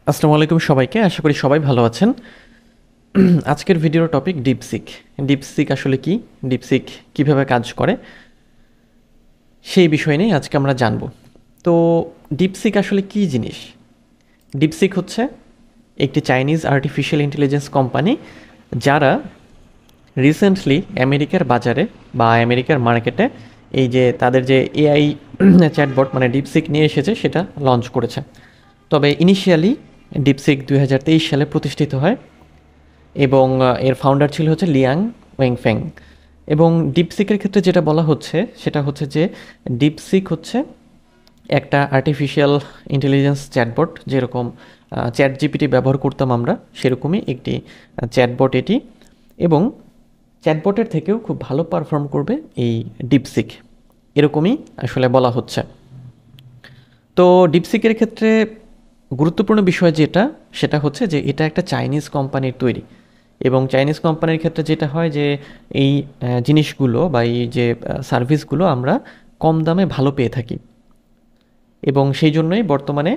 আসসালামু আলাইকুম সবাইকে। আশা করি সবাই ভালো আছেন। আজকের ভিডিওর টপিক ডিপসিক। ডিপসিক আসলে কি? ডিপসিক কিভাবে কাজ করে? সেই বিষয় নিয়ে আজকে আমরা জানব। তো ডিপসিক আসলে কি জিনিস? ডিপসিক হচ্ছে একটি চাইনিজ আর্টিফিশিয়াল ইন্টেলিজেন্স কোম্পানি, যারা রিসেন্টলি আমেরিকার বাজারে বা আমেরিকার মার্কেটে এই যে তাদের যে এআই চ্যাটবট মানে ডিপসিক নিয়ে এসেছে সেটা লঞ্চ করেছে। তবে ইনিশিয়ালি ডিপসিক 2023 সালে প্রতিষ্ঠিত হয় এবং এর ফাউন্ডার ছিল হচ্ছে লিয়াং ওয়েংফেং। এবং ডিপসিকের ক্ষেত্রে যেটা বলা হচ্ছে সেটা হচ্ছে যে ডিপসিক হচ্ছে একটা আর্টিফিশিয়াল ইন্টেলিজেন্স চ্যাটবট, যেরকম চ্যাট জিপিটি ব্যবহার করতাম আমরা, সেরকমই একটি চ্যাটবট এটি। এবং চ্যাটবটের থেকেও খুব ভালো পারফর্ম করবে এই ডিপসিক, এরকমই আসলে বলা হচ্ছে। তো ডিপসিকের ক্ষেত্রে গুরুত্বপূর্ণ বিষয় যেটা, সেটা হচ্ছে যে এটা একটা চাইনিজ কোম্পানির তৈরি। এবং চাইনিজ কোম্পানির ক্ষেত্রে যেটা হয় যে এই জিনিসগুলো বা এই যে সার্ভিসগুলো আমরা কম দামে ভালো পেয়ে থাকি। এবং সেই জন্যই বর্তমানে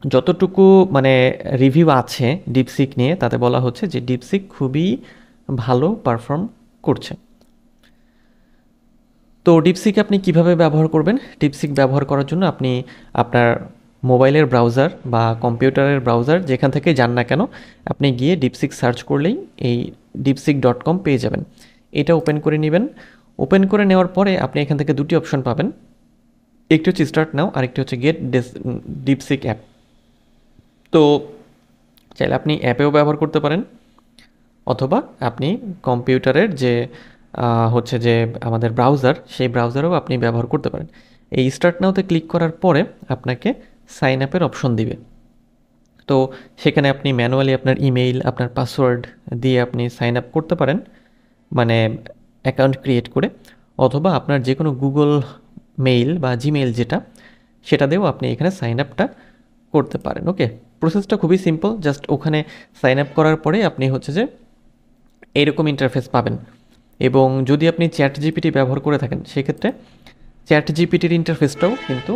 যতটুকু মানে রিভিউ আছে ডিপসিক নিয়ে, তাতে বলা হচ্ছে যে ডিপসিক খুবই ভালো পারফর্ম করছে। তো ডিপসিক আপনি কিভাবে ব্যবহার করবেন? ডিপসিক ব্যবহার করার জন্য আপনি আপনার মোবাইলের ব্রাউজার বা কম্পিউটারের ব্রাউজার যেখান থেকে যান না কেন, আপনি গিয়ে ডিপসিক সার্চ করলেই এই dipseek.com পেয়ে যাবেন। এটা ওপেন করে নেবেন। ওপেন করে নেওয়ার পরে আপনি এখান থেকে দুটি অপশন পাবেন, একটি হচ্ছে স্টার্ট নাও, আরেকটি হচ্ছে গেট ডিপসিক অ্যাপ। তো চাইলে আপনি অ্যাপেও ব্যবহার করতে পারেন, অথবা আপনি কম্পিউটারের যে হচ্ছে যে আমাদের ব্রাউজার, সেই ব্রাউজারেও আপনি ব্যবহার করতে পারেন। এই স্টার্ট নাওতে ক্লিক করার পরে আপনাকে সাইন আপের অপশন দিবে। তো সেখানে আপনি ম্যানুয়ালি আপনার ইমেইল, আপনার পাসওয়ার্ড দিয়ে আপনি সাইন আপ করতে পারেন, মানে অ্যাকাউন্ট ক্রিয়েট করে। অথবা আপনার যে কোনো গুগল মেইল বা জিমেইল যেটা, সেটা দিয়েও আপনি এখানে সাইন আপটা করতে পারেন। ওকে, প্রসেসটা খুবই সিম্পল। জাস্ট ওখানে সাইন আপ করার পরে আপনি হচ্ছে যে এইরকম ইন্টারফেস পাবেন। এবং যদি আপনি চ্যাট জিপিটি ব্যবহার করে থাকেন, সেক্ষেত্রে চ্যাট জিপিটির ইন্টারফেসটাও কিন্তু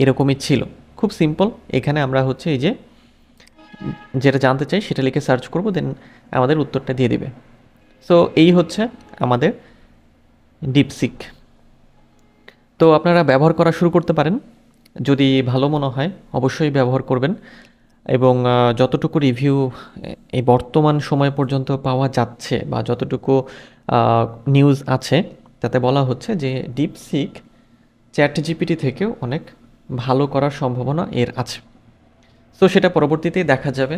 এরকমই ছিল, খুব সিম্পল। এখানে আমরা হচ্ছে এই যে যেটা জানতে চাই সেটা লিখে সার্চ করব, দেন আমাদের উত্তরটা দিয়ে দিবে। সো এই হচ্ছে আমাদের ডিপসিক। তো আপনারা ব্যবহার করা শুরু করতে পারেন, যদি ভালো মনে হয় অবশ্যই ব্যবহার করবেন। এবং যতটুকু রিভিউ এই বর্তমান সময় পর্যন্ত পাওয়া যাচ্ছে বা যতটুকু নিউজ আছে, তাতে বলা হচ্ছে যে ডিপসিক চ্যাট জিপিটি থেকেও অনেক ভালো করার সম্ভাবনা এর আছে। সো সেটা পরবর্তীতেই দেখা যাবে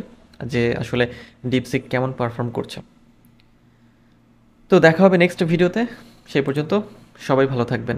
যে আসলে ডিপসিক কেমন পারফর্ম করছে। তো দেখা হবে নেক্সট ভিডিওতে। সেই পর্যন্ত সবাই ভালো থাকবেন।